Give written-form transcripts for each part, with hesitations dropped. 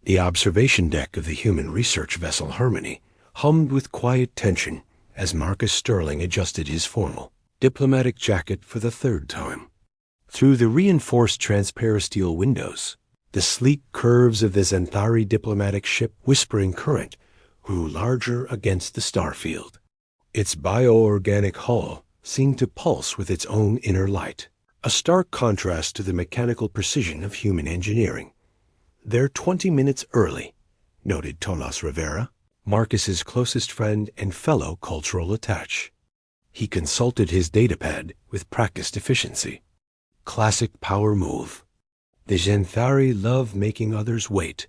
The observation deck of the human research vessel Harmony hummed with quiet tension as Marcus Sterling adjusted his formal, diplomatic jacket for the third time. Through the reinforced transparisteel windows, the sleek curves of the Xanthari diplomatic ship Whispering Current grew larger against the starfield. Its bioorganic hull seemed to pulse with its own inner light, a stark contrast to the mechanical precision of human engineering. "They're 20 minutes early," noted Tomas Rivera, Marcus's closest friend and fellow cultural attaché. He consulted his datapad with practiced efficiency. Classic power move. The Xanthari love making others wait,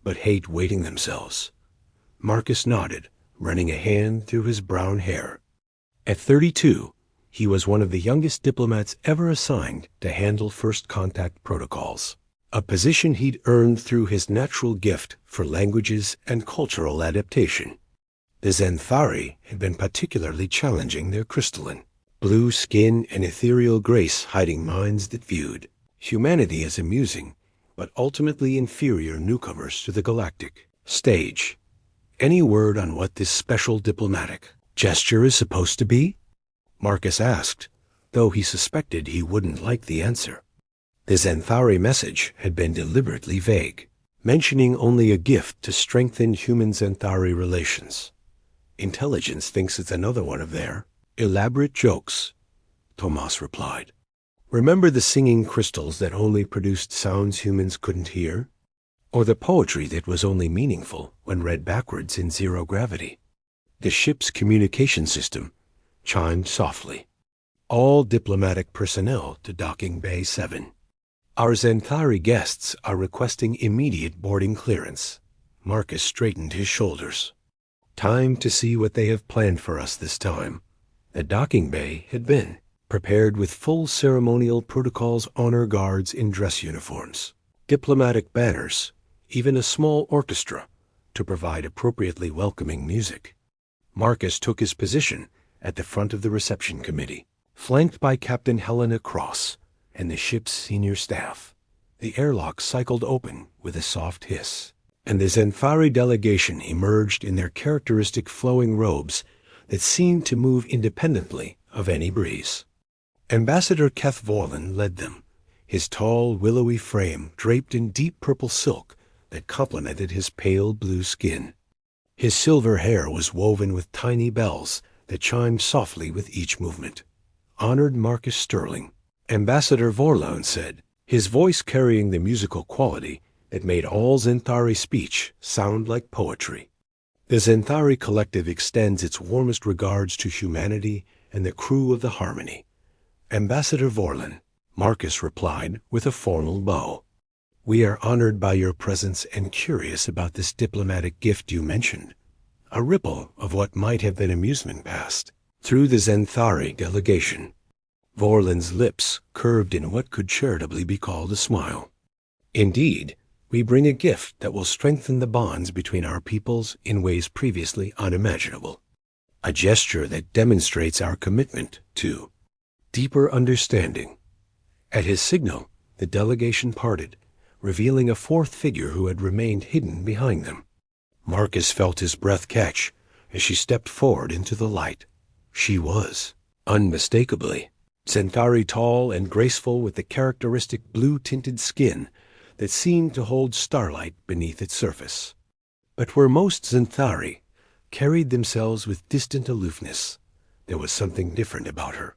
but hate waiting themselves. Marcus nodded, running a hand through his brown hair. At 32, he was one of the youngest diplomats ever assigned to handle first contact protocols, a position he'd earned through his natural gift for languages and cultural adaptation. The Xanthari had been particularly challenging their crystalline, blue skin and ethereal grace hiding minds that viewed humanity as amusing, but ultimately inferior newcomers to the galactic stage. Any word on what this special diplomatic gesture is supposed to be? Marcus asked, though he suspected he wouldn't like the answer. The Xanthari message had been deliberately vague, mentioning only a gift to strengthen human-Xanthari relations. Intelligence thinks it's another one of their elaborate jokes, Tomas replied. Remember the singing crystals that only produced sounds humans couldn't hear? Or the poetry that was only meaningful when read backwards in zero gravity? The ship's communication system chimed softly. All diplomatic personnel to Docking Bay 7. Our Xanthari guests are requesting immediate boarding clearance. Marcus straightened his shoulders. Time to see what they have planned for us this time. The docking bay had been prepared with full ceremonial protocols, honor guards in dress uniforms, diplomatic banners, even a small orchestra to provide appropriately welcoming music. Marcus took his position at the front of the reception committee, flanked by Captain Helena Cross and the ship's senior staff. The airlock cycled open with a soft hiss, and the Xanthari delegation emerged in their characteristic flowing robes that seemed to move independently of any breeze. Ambassador Keth Vorlin led them, his tall, willowy frame draped in deep purple silk that complemented his pale blue skin. His silver hair was woven with tiny bells that chimed softly with each movement. Honored Marcus Sterling, Ambassador Vorlon said, his voice carrying the musical quality that made all Xanthari speech sound like poetry. The Xanthari Collective extends its warmest regards to humanity and the crew of the Harmony. Ambassador Vorlon, Marcus replied with a formal bow. We are honored by your presence and curious about this diplomatic gift you mentioned. A ripple of what might have been amusement passed through the Xanthari delegation. Vorlon's lips curved in what could charitably be called a smile. Indeed, we bring a gift that will strengthen the bonds between our peoples in ways previously unimaginable. A gesture that demonstrates our commitment to deeper understanding. At his signal, the delegation parted, revealing a fourth figure who had remained hidden behind them. Marcus felt his breath catch as she stepped forward into the light. She was, unmistakably, Xanthari, tall and graceful with the characteristic blue-tinted skin that seemed to hold starlight beneath its surface. But where most Xanthari carried themselves with distant aloofness, there was something different about her.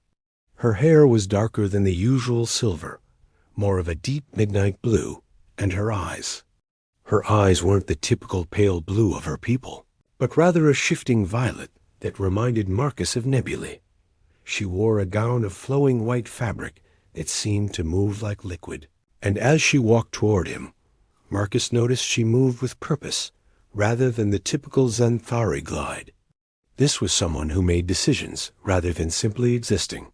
Her hair was darker than the usual silver, more of a deep midnight blue, and her eyes weren't the typical pale blue of her people, but rather a shifting violet that reminded Marcus of nebulae. She wore a gown of flowing white fabric that seemed to move like liquid, and as she walked toward him, Marcus noticed she moved with purpose rather than the typical Xanthari glide. This was someone who made decisions rather than simply existing.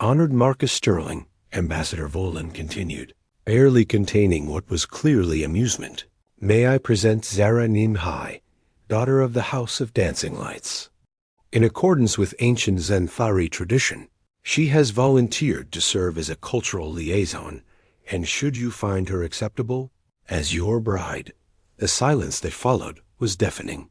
Honored Marcus Sterling, Ambassador Vorlon continued, barely containing what was clearly amusement. May I present Zara Nimhai, daughter of the House of Dancing Lights. In accordance with ancient Xanthari tradition, she has volunteered to serve as a cultural liaison, and should you find her acceptable, as your bride. The silence that followed was deafening.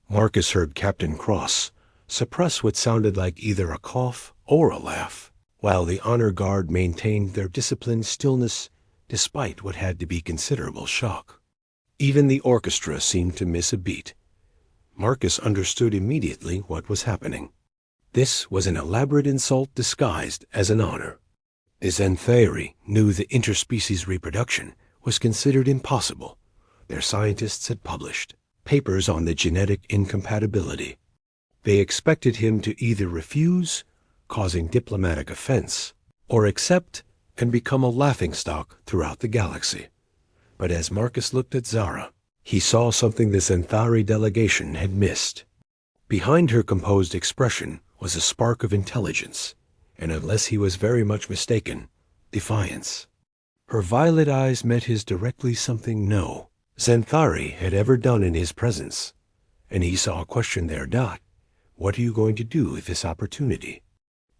Marcus heard Captain Cross suppress what sounded like either a cough or a laugh, while the honor guard maintained their disciplined stillness despite what had to be considerable shock. Even the orchestra seemed to miss a beat. Marcus understood immediately what was happening. This was an elaborate insult disguised as an honor. The Xanthari knew that interspecies reproduction was considered impossible. Their scientists had published papers on the genetic incompatibility. They expected him to either refuse, causing diplomatic offense, or accept and become a laughingstock throughout the galaxy. But as Marcus looked at Zara, he saw something the Xanthari delegation had missed. Behind her composed expression was a spark of intelligence, and unless he was very much mistaken, defiance. Her violet eyes met his directly, something no Xanthari had ever done in his presence, and he saw a question there. What are you going to do with this opportunity?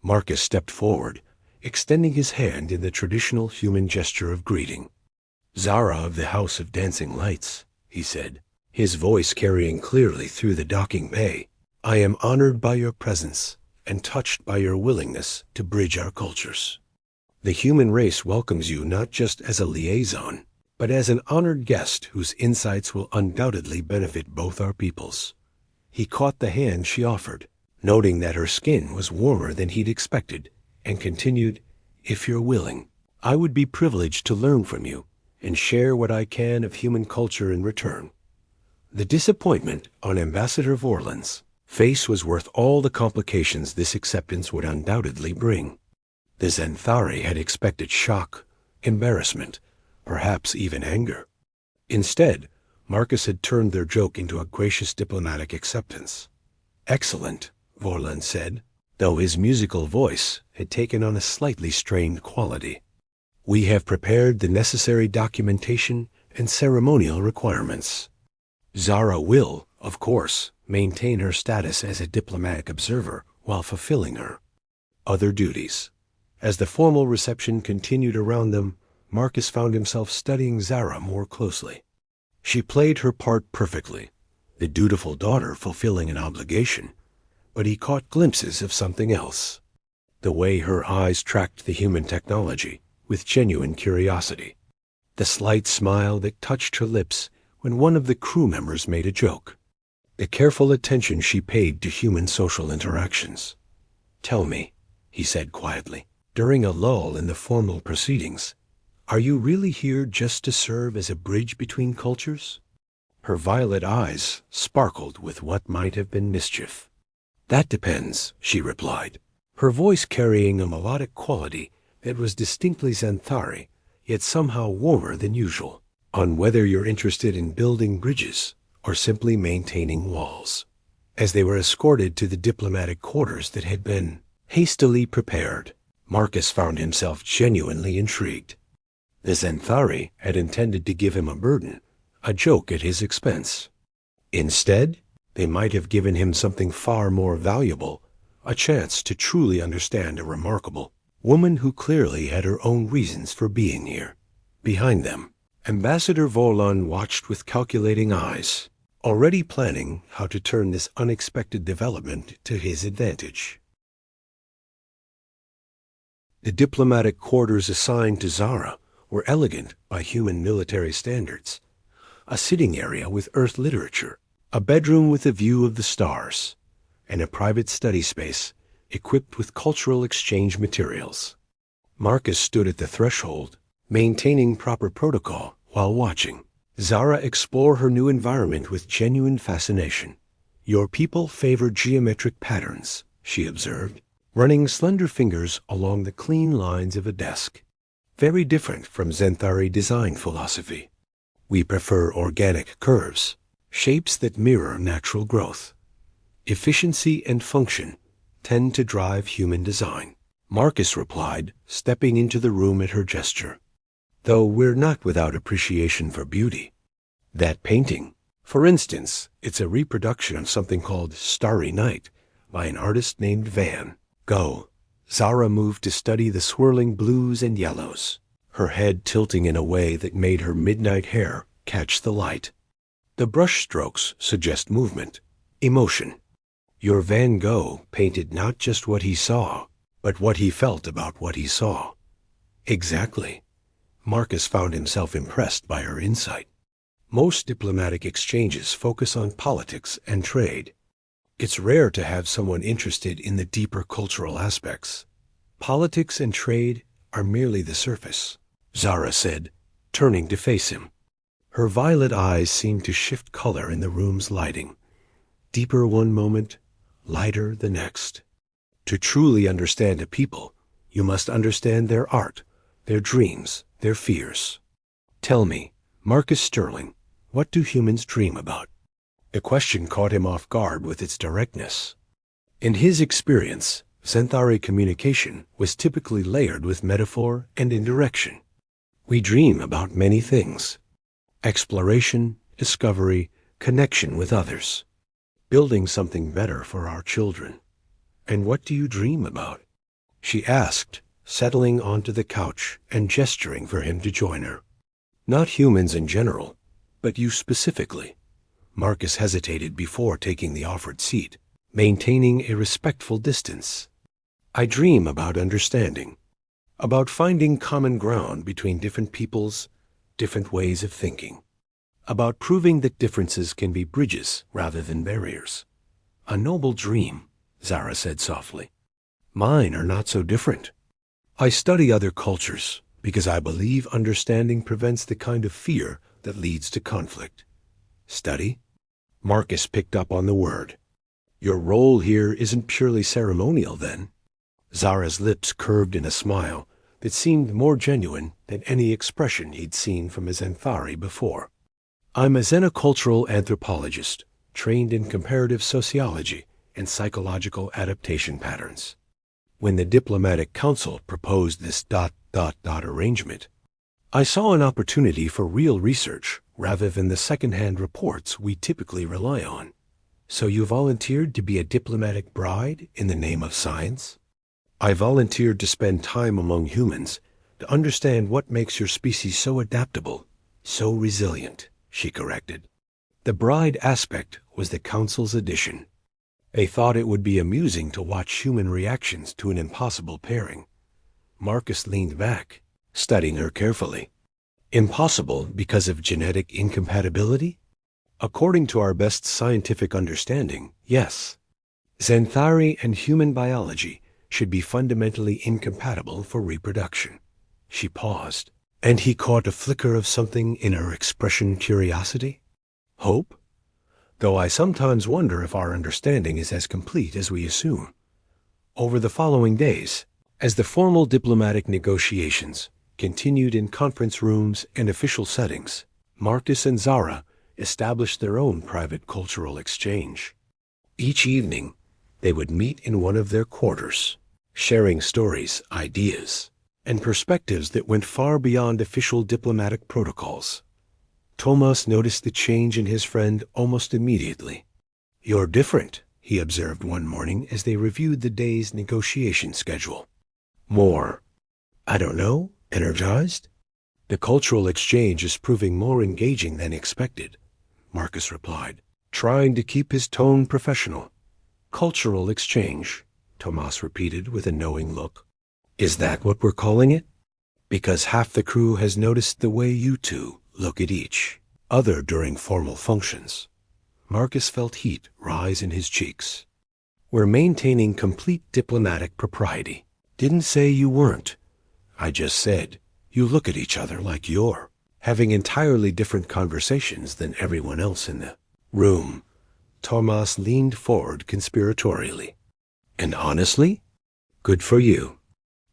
Marcus stepped forward, extending his hand in the traditional human gesture of greeting. Zara of the House of Dancing Lights, he said, his voice carrying clearly through the docking bay. I am honored by your presence and touched by your willingness to bridge our cultures. The human race welcomes you not just as a liaison, but as an honored guest whose insights will undoubtedly benefit both our peoples. He caught the hand she offered, noting that her skin was warmer than he'd expected, and continued, if you're willing, I would be privileged to learn from you and share what I can of human culture in return. The disappointment on Ambassador Vorlan's face was worth all the complications this acceptance would undoubtedly bring. The Xanthari had expected shock, embarrassment, perhaps even anger. Instead, Marcus had turned their joke into a gracious diplomatic acceptance. Excellent, Vorlan said, though his musical voice had taken on a slightly strained quality. We have prepared the necessary documentation and ceremonial requirements. Zara will, of course, maintain her status as a diplomatic observer while fulfilling her other duties. As the formal reception continued around them, Marcus found himself studying Zara more closely. She played her part perfectly, the dutiful daughter fulfilling an obligation, but he caught glimpses of something else. The way her eyes tracked the human technology with genuine curiosity. The slight smile that touched her lips when one of the crew members made a joke. The careful attention she paid to human social interactions. Tell me, he said quietly, during a lull in the formal proceedings, are you really here just to serve as a bridge between cultures? Her violet eyes sparkled with what might have been mischief. That depends, she replied, her voice carrying a melodic quality that was distinctly Xanthari, yet somehow warmer than usual, on whether you're interested in building bridges or simply maintaining walls. As they were escorted to the diplomatic quarters that had been hastily prepared, Marcus found himself genuinely intrigued. The Xanthari had intended to give him a burden, a joke at his expense. Instead, they might have given him something far more valuable, a chance to truly understand a remarkable woman who clearly had her own reasons for being here. Behind them, Ambassador Vorlan watched with calculating eyes, already planning how to turn this unexpected development to his advantage. The diplomatic quarters assigned to Zara were elegant by human military standards. A sitting area with Earth literature, a bedroom with a view of the stars, and a private study space equipped with cultural exchange materials. Marcus stood at the threshold, maintaining proper protocol while watching Zara explore her new environment with genuine fascination. Your people favor geometric patterns, she observed, running slender fingers along the clean lines of a desk. Very different from Xanthari design philosophy. We prefer organic curves, shapes that mirror natural growth. Efficiency and function tend to drive human design, Marcus replied, stepping into the room at her gesture. Though we're not without appreciation for beauty. That painting, for instance, it's a reproduction of something called Starry Night by an artist named Van Gogh. Zara moved to study the swirling blues and yellows, her head tilting in a way that made her midnight hair catch the light. The brushstrokes suggest movement, emotion. Your Van Gogh painted not just what he saw, but what he felt about what he saw. Exactly. Marcus found himself impressed by her insight. Most diplomatic exchanges focus on politics and trade. It's rare to have someone interested in the deeper cultural aspects. Politics and trade are merely the surface, Zara said, turning to face him. Her violet eyes seemed to shift color in the room's lighting. Deeper one moment, lighter the next. To truly understand a people, you must understand their art, their dreams, their fears. Tell me, Marcus Sterling, what do humans dream about? The question caught him off guard with its directness. In his experience, Centauri communication was typically layered with metaphor and indirection. We dream about many things: exploration, discovery, connection with others, building something better for our children. And what do you dream about? She asked, settling onto the couch and gesturing for him to join her. Not humans in general, but you specifically. Marcus hesitated before taking the offered seat, maintaining a respectful distance. I dream about understanding, about finding common ground between different peoples, different ways of thinking, about proving that differences can be bridges rather than barriers. A noble dream, Zara said softly. Mine are not so different. I study other cultures because I believe understanding prevents the kind of fear that leads to conflict. Study? Marcus picked up on the word. Your role here isn't purely ceremonial, then? Zara's lips curved in a smile that seemed more genuine than any expression he'd seen from a Xanthari before. I'm a xenocultural anthropologist, trained in comparative sociology and psychological adaptation patterns. When the diplomatic council proposed this ... arrangement, I saw an opportunity for real research rather than the second-hand reports we typically rely on. So you volunteered to be a diplomatic bride in the name of science? I volunteered to spend time among humans to understand what makes your species so adaptable, so resilient, she corrected. The bride aspect was the council's addition. They thought it would be amusing to watch human reactions to an impossible pairing. Marcus leaned back, studying her carefully. Impossible because of genetic incompatibility? According to our best scientific understanding, yes. Xanthari and human biology should be fundamentally incompatible for reproduction. She paused, and he caught a flicker of something in her expression: curiosity? Hope? Though I sometimes wonder if our understanding is as complete as we assume. Over the following days, as the formal diplomatic negotiations continued in conference rooms and official settings, Marcus and Zara established their own private cultural exchange. Each evening, they would meet in one of their quarters, sharing stories, ideas, and perspectives that went far beyond official diplomatic protocols. Tomas noticed the change in his friend almost immediately. You're different, he observed one morning as they reviewed the day's negotiation schedule. More, I don't know, energized? The cultural exchange is proving more engaging than expected, Marcus replied, trying to keep his tone professional. Cultural exchange, Tomas repeated with a knowing look. Is that what we're calling it? Because half the crew has noticed the way you two look at each other during formal functions. Marcus felt heat rise in his cheeks. We're maintaining complete diplomatic propriety. Didn't say you weren't. I just said you look at each other like you're having entirely different conversations than everyone else in the room. Tomas leaned forward conspiratorially. And honestly, good for you.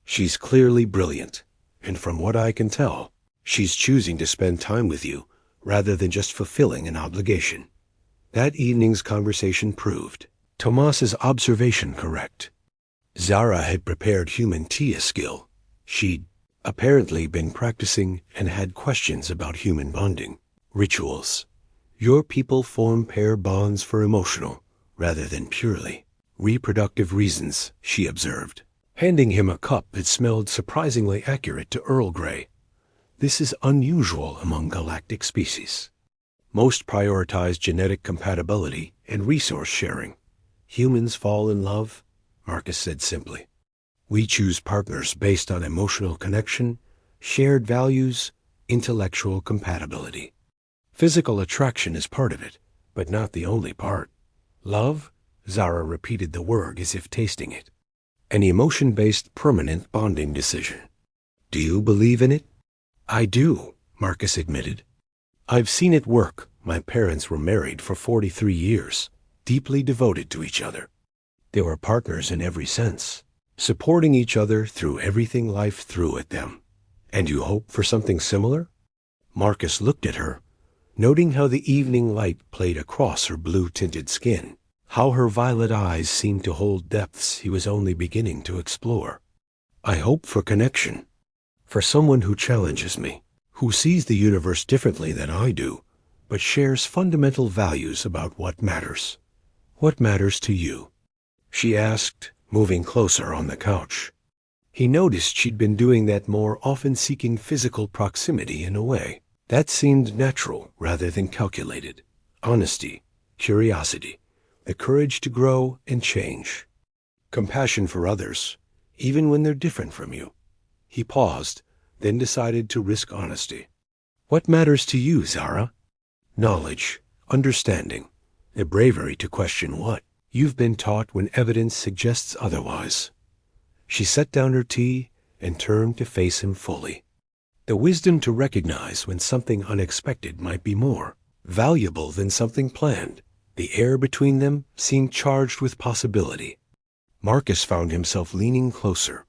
She's clearly brilliant, and from what I can tell, she's choosing to spend time with you rather than just fulfilling an obligation. That evening's conversation proved Tomas's observation correct. Zara had prepared human tea a skill. She'd apparently been practicing and had questions about human bonding, rituals. Your people form pair bonds for emotional, rather than purely reproductive reasons, she observed, handing him a cup that smelled surprisingly accurate to Earl Grey. This is unusual among galactic species. Most prioritize genetic compatibility and resource sharing. Humans fall in love, Marcus said simply. We choose partners based on emotional connection, shared values, intellectual compatibility. Physical attraction is part of it, but not the only part. Love? Zara repeated the word as if tasting it. An emotion-based permanent bonding decision. Do you believe in it? I do, Marcus admitted. I've seen it work. My parents were married for 43 years, deeply devoted to each other. They were partners in every sense, supporting each other through everything life threw at them. And you hope for something similar? Marcus looked at her, noting how the evening light played across her blue-tinted skin, how her violet eyes seemed to hold depths he was only beginning to explore. I hope for connection, for someone who challenges me, who sees the universe differently than I do, but shares fundamental values about what matters. What matters to you? She asked, moving closer on the couch. He noticed she'd been doing that more, often seeking physical proximity in a way that seemed natural rather than calculated. Honesty, curiosity, the courage to grow and change. Compassion for others, even when they're different from you. He paused, then decided to risk honesty. What matters to you, Zara? Knowledge, understanding, the bravery to question what you've been taught when evidence suggests otherwise. She set down her tea and turned to face him fully. The wisdom to recognize when something unexpected might be more valuable than something planned. The air between them seemed charged with possibility. Marcus found himself leaning closer,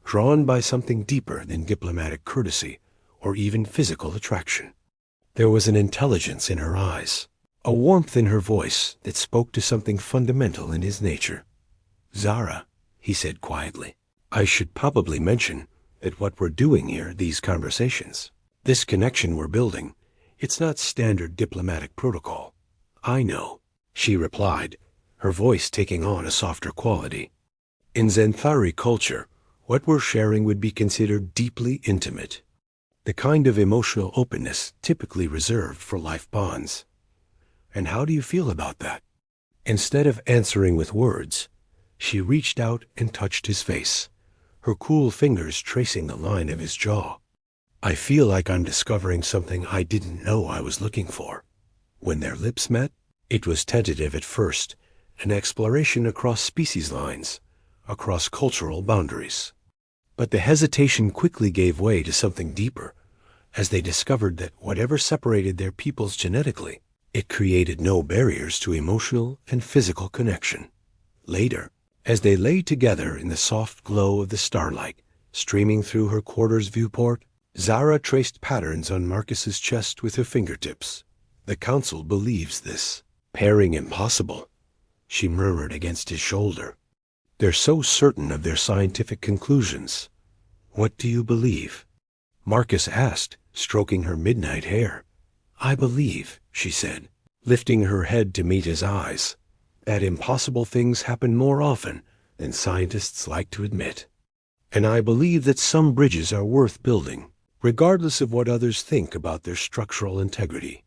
drawn by something deeper than diplomatic courtesy or even physical attraction. There was an intelligence in her eyes, a warmth in her voice that spoke to something fundamental in his nature. Zara, he said quietly, I should probably mention that what we're doing here, these conversations, this connection we're building, it's not standard diplomatic protocol. I know, she replied, her voice taking on a softer quality. In Zenthari culture, what we're sharing would be considered deeply intimate, the kind of emotional openness typically reserved for life bonds. And how do you feel about that? Instead of answering with words, she reached out and touched his face, her cool fingers tracing the line of his jaw. I feel like I'm discovering something I didn't know I was looking for. When their lips met, it was tentative at first, an exploration across species lines, across cultural boundaries. But the hesitation quickly gave way to something deeper, as they discovered that whatever separated their peoples genetically, it created no barriers to emotional and physical connection. Later, as they lay together in the soft glow of the starlight, streaming through her quarter's viewport, Zara traced patterns on Marcus's chest with her fingertips. The council believes this. Pairing impossible, she murmured against his shoulder. They're so certain of their scientific conclusions. What do you believe? Marcus asked, stroking her midnight hair. I believe, she said, lifting her head to meet his eyes, that impossible things happen more often than scientists like to admit. And I believe that some bridges are worth building, regardless of what others think about their structural integrity.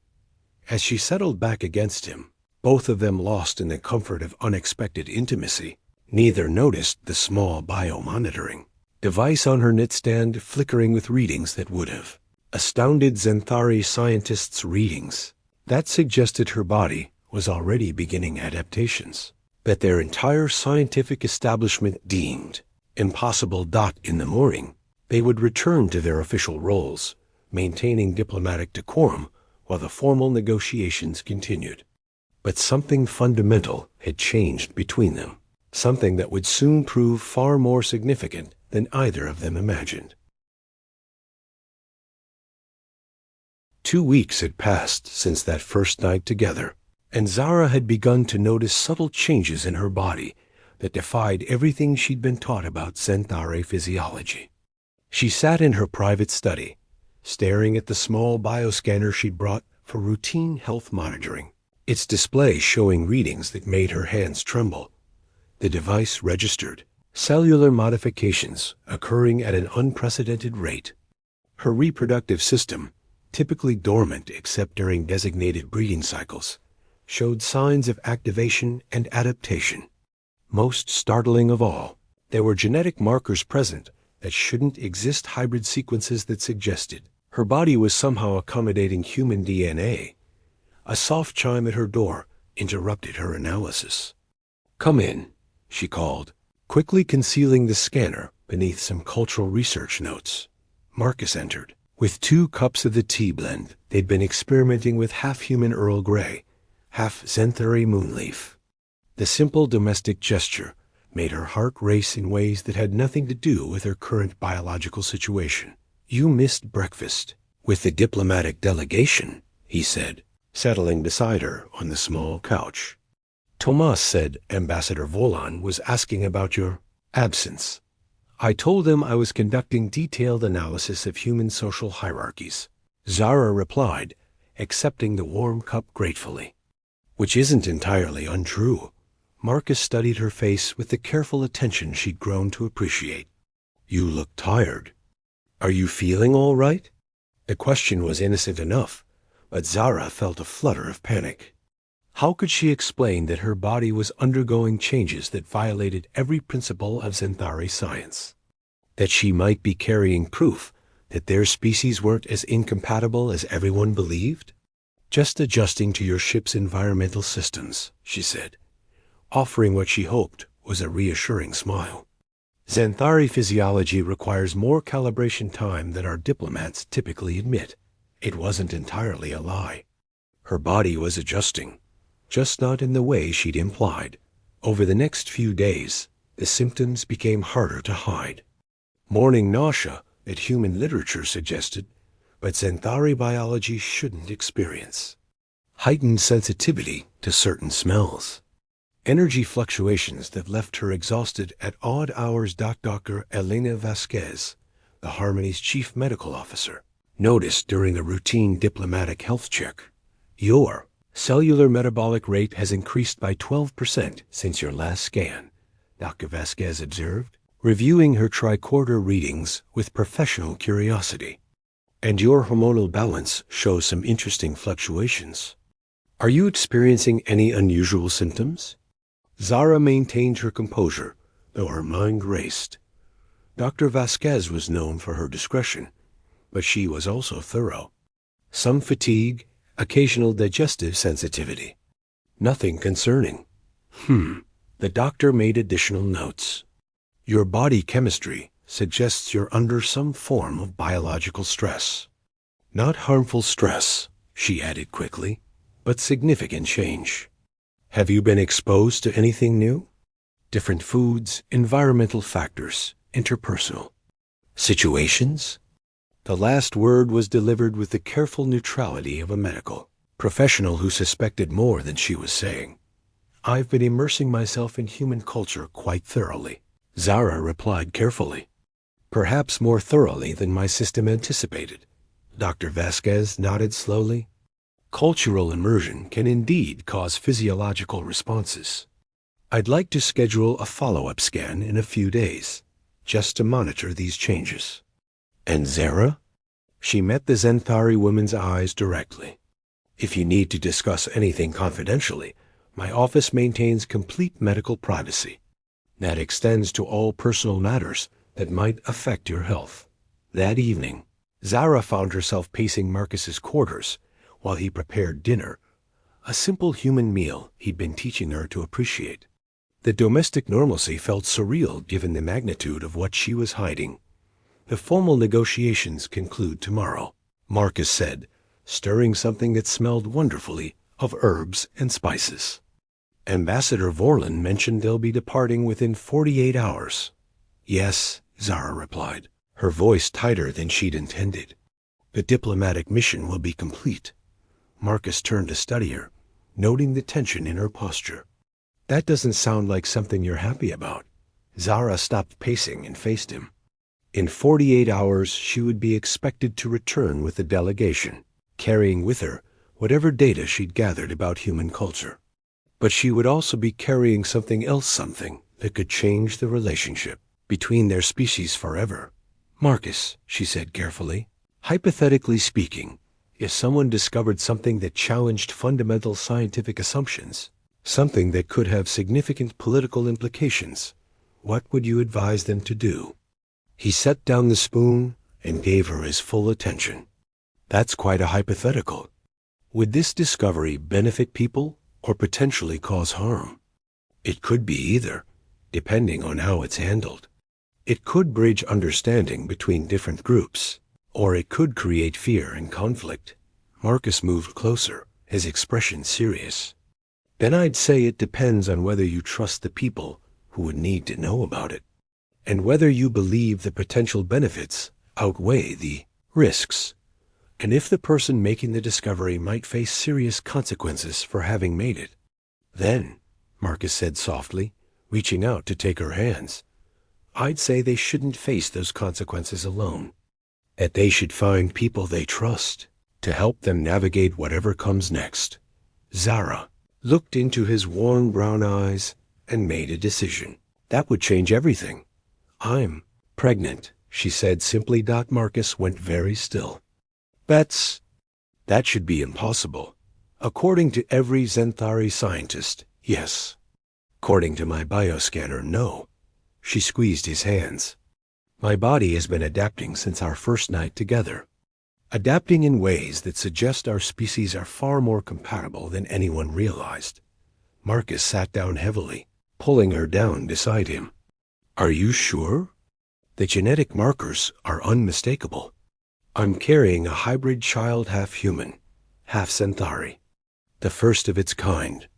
As she settled back against him, both of them lost in the comfort of unexpected intimacy, neither noticed the small biomonitoring device on her nightstand flickering with readings that would have astounded Zenthari scientists' readings. That suggested her body was already beginning adaptations, that their entire scientific establishment deemed impossible. In the morning, they would return to their official roles, maintaining diplomatic decorum while the formal negotiations continued. But something fundamental had changed between them, something that would soon prove far more significant than either of them imagined. 2 weeks had passed since that first night together, and Zara had begun to notice subtle changes in her body that defied everything she'd been taught about Zenthari physiology. She sat in her private study, staring at the small bioscanner she'd brought for routine health monitoring, its display showing readings that made her hands tremble. The device registered cellular modifications occurring at an unprecedented rate. Her reproductive system, typically dormant except during designated breeding cycles, showed signs of activation and adaptation. Most startling of all, there were genetic markers present that shouldn't exist, hybrid sequences that suggested her body was somehow accommodating human DNA. A soft chime at her door interrupted her analysis. "Come in," she called, quickly concealing the scanner beneath some cultural research notes. Marcus entered. With 2 cups of the tea blend they'd been experimenting with, half human Earl Grey, half Xanthari moonleaf. The simple domestic gesture made her heart race in ways that had nothing to do with her current biological situation. "You missed breakfast with the diplomatic delegation," he said, settling beside her on the small couch. "Tomas said Ambassador Volan was asking about your absence. I told him I was conducting detailed analysis of human social hierarchies," Zara replied, accepting the warm cup gratefully. "Which isn't entirely untrue." Marcus studied her face with the careful attention she'd grown to appreciate. "You look tired. Are you feeling all right?" The question was innocent enough, but Zara felt a flutter of panic. How could she explain that her body was undergoing changes that violated every principle of Xanthari science? That she might be carrying proof that their species weren't as incompatible as everyone believed? "Just adjusting to your ship's environmental systems," she said, offering what she hoped was a reassuring smile. "Xanthari physiology requires more calibration time than our diplomats typically admit." It wasn't entirely a lie. Her body was adjusting, just not in the way she'd implied. Over the next few days, the symptoms became harder to hide. Morning nausea that human literature suggested, but Xanthari biology shouldn't experience. Heightened sensitivity to certain smells. Energy fluctuations that left her exhausted at odd hours. Dr. Elena Vasquez, the Harmony's chief medical officer, noticed during a routine diplomatic health check. "Your cellular metabolic rate has increased by 12% since your last scan," Dr. Vasquez observed, reviewing her tricorder readings with professional curiosity. "And your hormonal balance shows some interesting fluctuations. Are you experiencing any unusual symptoms?" Zara maintained her composure, though her mind raced. Dr. Vasquez was known for her discretion, but she was also thorough. Some fatigue, occasional digestive sensitivity. Nothing concerning. The doctor made additional notes. "Your body chemistry suggests you're under some form of biological stress. Not harmful stress," she added quickly, "but significant change. Have you been exposed to anything new? Different foods, environmental factors, interpersonal situations?" The last word was delivered with the careful neutrality of a medical professional who suspected more than she was saying. "I've been immersing myself in human culture quite thoroughly," Zara replied carefully. "Perhaps more thoroughly than my system anticipated." Dr. Vasquez nodded slowly. "Cultural immersion can indeed cause physiological responses. I'd like to schedule a follow-up scan in a few days, just to monitor these changes." "And Zara?" She met the Xanthari woman's eyes directly. "If you need to discuss anything confidentially, my office maintains complete medical privacy. That extends to all personal matters that might affect your health." That evening, Zara found herself pacing Marcus's quarters while he prepared dinner, a simple human meal he'd been teaching her to appreciate. The domestic normalcy felt surreal given the magnitude of what she was hiding. "The formal negotiations conclude tomorrow," Marcus said, stirring something that smelled wonderfully of herbs and spices. "Ambassador Vorlin mentioned they'll be departing within 48 hours. "Yes," Zara replied, her voice tighter than she'd intended. "The diplomatic mission will be complete." Marcus turned to study her, noting the tension in her posture. "That doesn't sound like something you're happy about." Zara stopped pacing and faced him. In 48 hours, she would be expected to return with the delegation, carrying with her whatever data she'd gathered about human culture. But she would also be carrying something that could change the relationship between their species forever. "Marcus," she said carefully, "hypothetically speaking, If someone discovered something that challenged fundamental scientific assumptions, something that could have significant political implications, what would you advise them to do? He set down the spoon and gave her his full attention. That's quite a hypothetical. Would this discovery benefit people or potentially cause harm? It could be either, depending on how it's handled. It could bridge understanding between different groups, or it could create fear and conflict. Marcus moved closer, his expression serious. Then I'd say it depends on whether you trust the people who would need to know about it, and whether you believe the potential benefits outweigh the risks, and if the person making the discovery might face serious consequences for having made it. Then, Marcus said softly, reaching out to take her hands, I'd say they shouldn't face those consequences alone. That they should find people they trust to help them navigate whatever comes next. Zara looked into his warm brown eyes and made a decision. That would change everything. I'm pregnant, she said simply. Marcus went very still. That should be impossible. According to every Xanthari scientist, yes. According to my bioscanner, no. She squeezed his hands. My body has been adapting since our first night together. Adapting in ways that suggest our species are far more compatible than anyone realized. Marcus sat down heavily, pulling her down beside him. Are you sure? The genetic markers are unmistakable. I'm carrying a hybrid child, half human, half Xanthari. The first of its kind.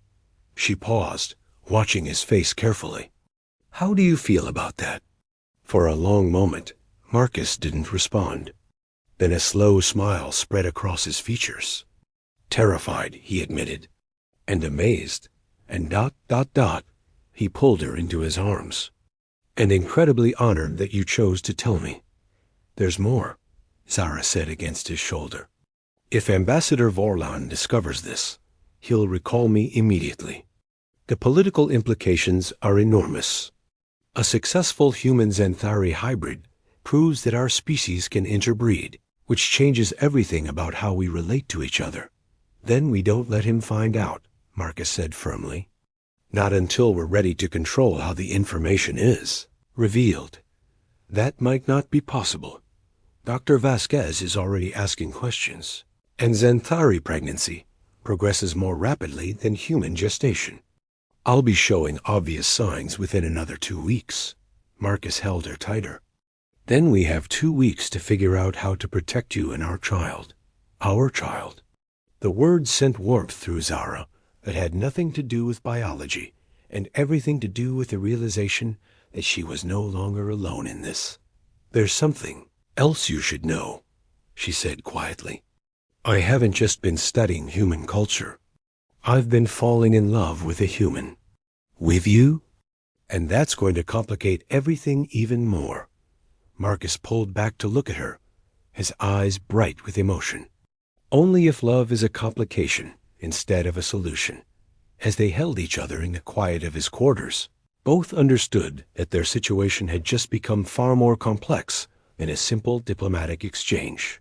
She paused, watching his face carefully. How do you feel about that? For a long moment, Marcus didn't respond. Then a slow smile spread across his features. Terrified, he admitted, and amazed, and ... He pulled her into his arms. And incredibly honored that you chose to tell me. There's more, Zara said against his shoulder. If Ambassador Vorlan discovers this, he'll recall me immediately. The political implications are enormous. A successful human-Xanthari hybrid proves that our species can interbreed, which changes everything about how we relate to each other. Then we don't let him find out, Marcus said firmly. Not until we're ready to control how the information is revealed. That might not be possible. Dr. Vasquez is already asking questions, and Xanthari pregnancy progresses more rapidly than human gestation. I'll be showing obvious signs within another 2 weeks. Marcus held her tighter. Then we have 2 weeks to figure out how to protect you and our child. Our child. The words sent warmth through Zara that had nothing to do with biology and everything to do with the realization that she was no longer alone in this. There's something else you should know, she said quietly. I haven't just been studying human culture. I've been falling in love with a human. With you? And that's going to complicate everything even more. Marcus pulled back to look at her, his eyes bright with emotion. Only if love is a complication instead of a solution. As they held each other in the quiet of his quarters, both understood that their situation had just become far more complex than a simple diplomatic exchange.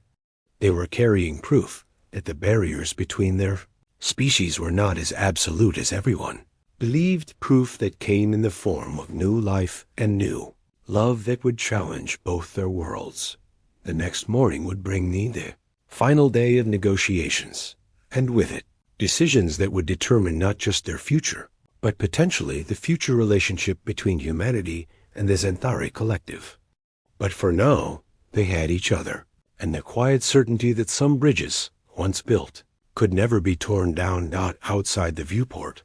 They were carrying proof that the barriers between their species were not as absolute as everyone believed, proof that came in the form of new life and new love that would challenge both their worlds. The next morning would bring the final day of negotiations, and with it, decisions that would determine not just their future, but potentially the future relationship between humanity and the Xanthari collective. But for now, they had each other, and the quiet certainty that some bridges, once built, could never be torn down. Outside the viewport,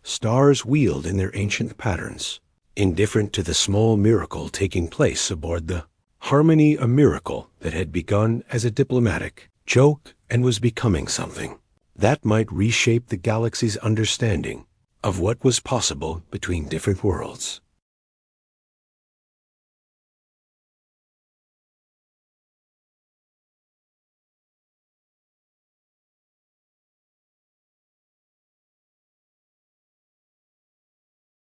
stars wheeled in their ancient patterns, indifferent to the small miracle taking place aboard the Harmony, a miracle that had begun as a diplomatic joke and was becoming something that might reshape the galaxy's understanding of what was possible between different worlds.